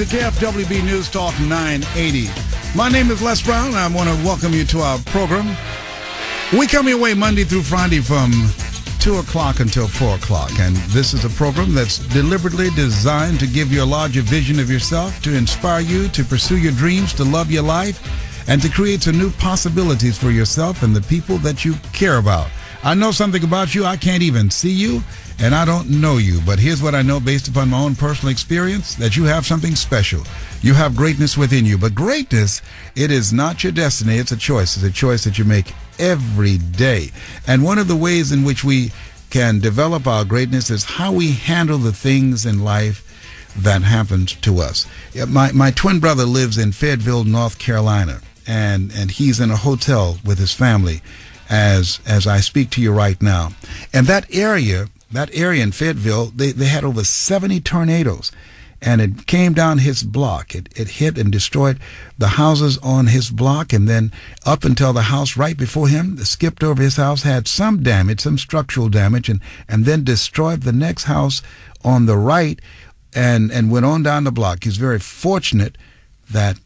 to KFWB News Talk 980. My name is Les Brown, and I want to welcome you to our program. We come your way Monday through Friday from 2 o'clock until 4 o'clock, and this is a program that's deliberately designed to give you a larger vision of yourself, to inspire you to pursue your dreams, to love your life, and to create some new possibilities for yourself and the people that you care about. I know something about you. I can't even see you, and I don't know you. But here's what I know based upon my own personal experience, that you have something special. You have greatness within you. But greatness, it is not your destiny. It's a choice. It's a choice that you make every day. And one of the ways in which we can develop our greatness is how we handle the things in life that happens to us. My twin brother lives in Fayetteville, North Carolina, and he's in a hotel with his family as I speak to you right now. And that area in Fayetteville, they had over 70 tornadoes, and it came down his block. It hit and destroyed the houses on his block, and then up until the house right before him, skipped over his house, had some damage, some structural damage, and then destroyed the next house on the right, and went on down the block. He's very fortunate that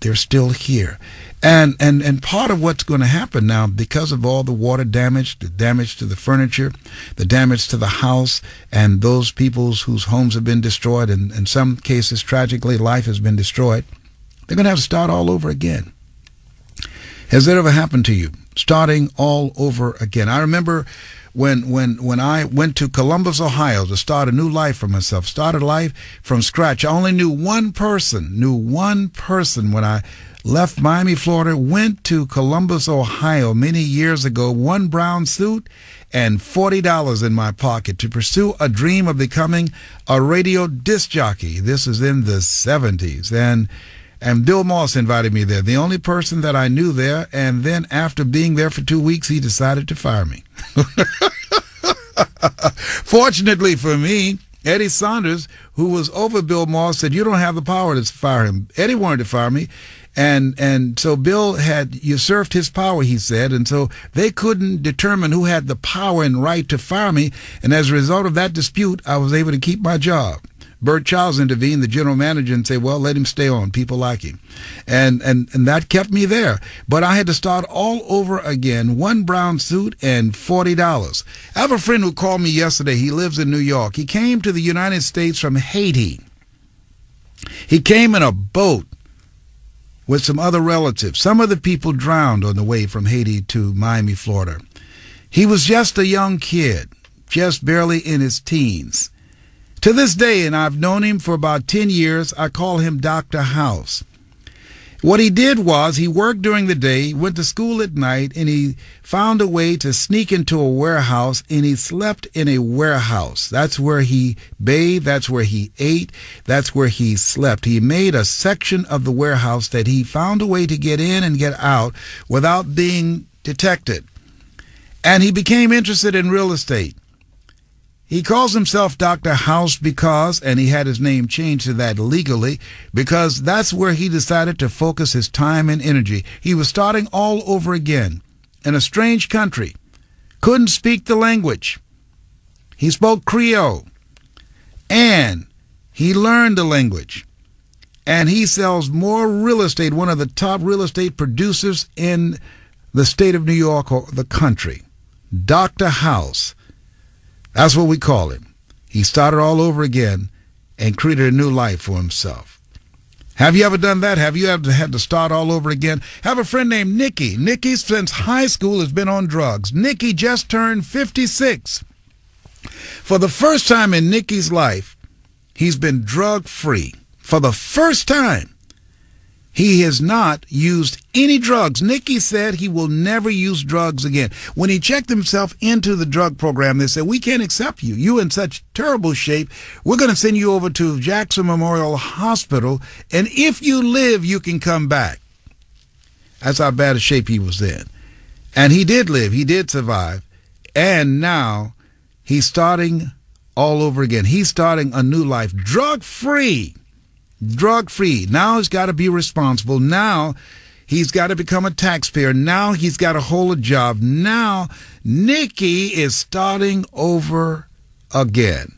they're still here. And part of what's going to happen now, because of all the water damage, the damage to the furniture, the damage to the house, and those people whose homes have been destroyed, and in some cases, tragically, life has been destroyed, they're going to have to start all over again. Has that ever happened to you? Starting all over again. I remember when I went to Columbus, Ohio to start a new life for myself, started life from scratch. I only knew one person when I left Miami, Florida, went to Columbus, Ohio many years ago, one brown suit and $40 in my pocket to pursue a dream of becoming a radio disc jockey. This is in the 70s. And Bill Moss invited me there, the only person that I knew there. And then after being there for 2 weeks, he decided to fire me. Fortunately for me, Eddie Saunders, who was over Bill Moss, said, "You don't have the power to fire him." Eddie wanted to fire me. And so Bill had usurped his power, he said, and so they couldn't determine who had the power and right to fire me. And as a result of that dispute, I was able to keep my job. Bert Childs intervened, the general manager, and said, "Well, let him stay on. People like him." And that kept me there. But I had to start all over again, one brown suit and $40. I have a friend who called me yesterday. He lives in New York. He came to the United States from Haiti. He came in a boat with some other relatives. Some of the people drowned on the way from Haiti to Miami, Florida. He was just a young kid, just barely in his teens. To this day, and I've known him for about 10 years, I call him Dr. House. What he did was he worked during the day, went to school at night, and he found a way to sneak into a warehouse, and he slept in a warehouse. That's where he bathed, that's where he ate, that's where he slept. He made a section of the warehouse that he found a way to get in and get out without being detected. And he became interested in real estate. He calls himself Dr. House because, and he had his name changed to that legally, because that's where he decided to focus his time and energy. He was starting all over again in a strange country, couldn't speak the language. He spoke Creole, and he learned the language. And he sells more real estate, one of the top real estate producers in the state of New York or the country. Dr. House. That's what we call him. He started all over again and created a new life for himself. Have you ever done that? Have you ever had to start all over again? I have a friend named Nikki. Nikki, since high school, has been on drugs. Nikki just turned 56. For the first time in Nikki's life, he's been drug-free. For the first time, he has not used any drugs. Nikki said he will never use drugs again. When he checked himself into the drug program, they said, "We can't accept you. You're in such terrible shape. We're going to send you over to Jackson Memorial Hospital, and if you live, you can come back." That's how bad a shape he was in. And he did live. He did survive. And now he's starting all over again. He's starting a new life, drug-free. Drug-free. Now he's got to be responsible. Now he's got to become a taxpayer. Now he's got to hold a job. Now Nikki is starting over again.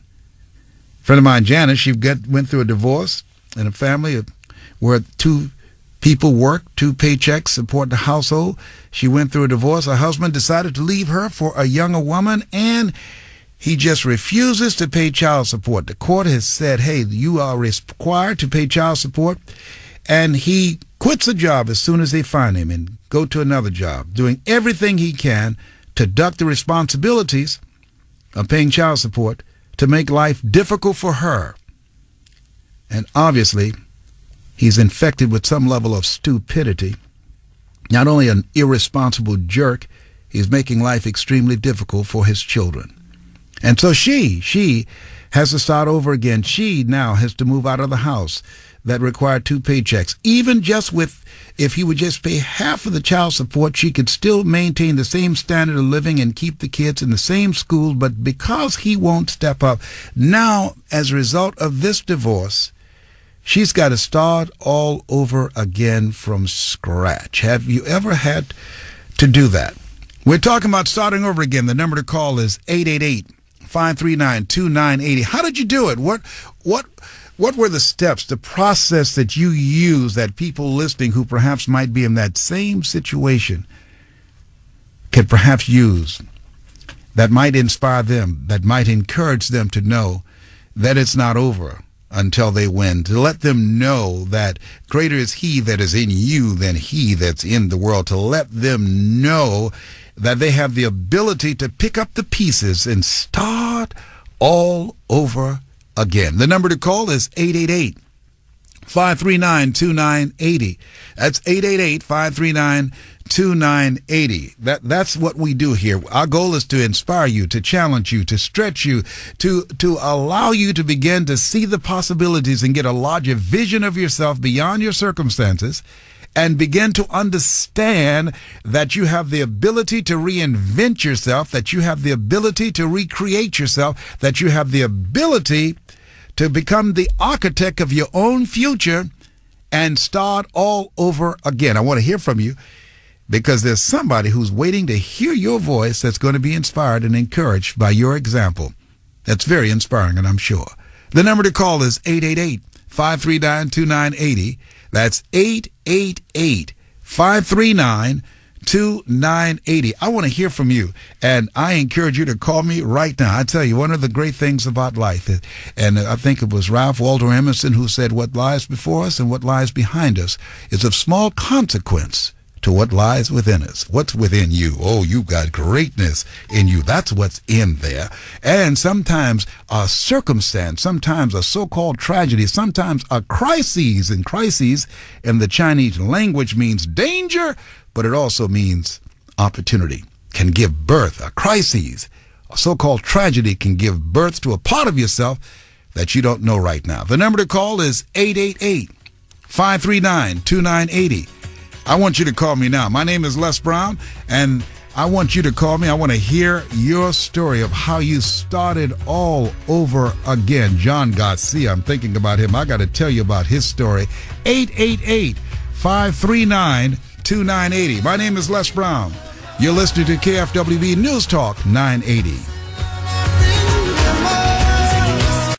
A friend of mine, Janice, she went through a divorce. in a family where two people work, 2 paychecks support the household. She went through a divorce. Her husband decided to leave her for a younger woman, and he just refuses to pay child support. The court has said, hey, you are required to pay child support, and he quits a job as soon as they find him and go to another job, doing everything he can to duck the responsibilities of paying child support, to make life difficult for her. And obviously, he's infected with some level of stupidity. Not only an irresponsible jerk, he's making life extremely difficult for his children. And so she has to start over again. She now has to move out of the house that required 2 paychecks. Even just with, if he would just pay half of the child support, she could still maintain the same standard of living and keep the kids in the same school. But because he won't step up, now as a result of this divorce, she's got to start all over again from scratch. Have you ever had to do that? We're talking about starting over again. The number to call is 888-539-2980. How did you do it? What were the steps, the process that you use that people listening who perhaps might be in that same situation could perhaps use, that might inspire them, that might encourage them to know that it's not over until they win, to let them know that greater is he that is in you than he that's in the world, to let them know that they have the ability to pick up the pieces and start all over again. The number to call is 888-539-2980. That's 888-539-2980. That's what we do here. Our goal is to inspire you, to challenge you, to stretch you, to allow you to begin to see the possibilities and get a larger vision of yourself beyond your circumstances, and begin to understand that you have the ability to reinvent yourself, that you have the ability to recreate yourself, that you have the ability to become the architect of your own future and start all over again. I want to hear from you, because there's somebody who's waiting to hear your voice that's going to be inspired and encouraged by your example. That's very inspiring, and I'm sure. The number to call is 888-539-2980. That's 888-539-2980. I want to hear from you, and I encourage you to call me right now. I tell you, one of the great things about life, and I think it was Ralph Waldo Emerson who said, what lies before us and what lies behind us is of small consequence to what lies within us. What's within you? Oh, you've got greatness in you. That's what's in there. And sometimes a circumstance, sometimes a so-called tragedy, sometimes a crisis. And crises in the Chinese language means danger, but it also means opportunity. Can give birth. A crisis, a so-called tragedy, can give birth to a part of yourself that you don't know right now. The number to call is 888-539-2980. I want you to call me now. My name is Les Brown, and I want you to call me. I want to hear your story of how you started all over again. John Garcia, I'm thinking about him. I got to tell you about his story. 888-539-2980. My name is Les Brown. You're listening to KFWB News Talk 980.